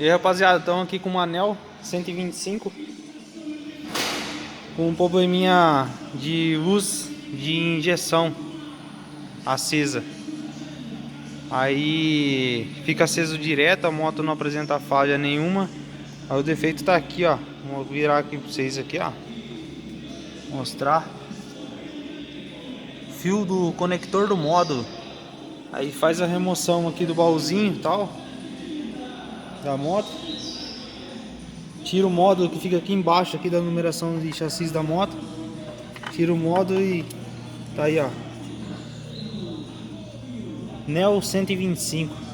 E aí, rapaziada, estamos aqui com uma Anel 125 com um probleminha de luz de injeção acesa. Aí fica aceso direto, a moto não apresenta falha nenhuma. Aí o defeito tá aqui, ó. Vou virar aqui pra vocês aqui, ó. Mostrar. Fio do conector do módulo. Aí faz a remoção aqui do baúzinho e tal da moto. Tira o módulo que fica aqui embaixo aqui da numeração de chassi da moto. Tira o módulo e tá aí, ó. Neo 125.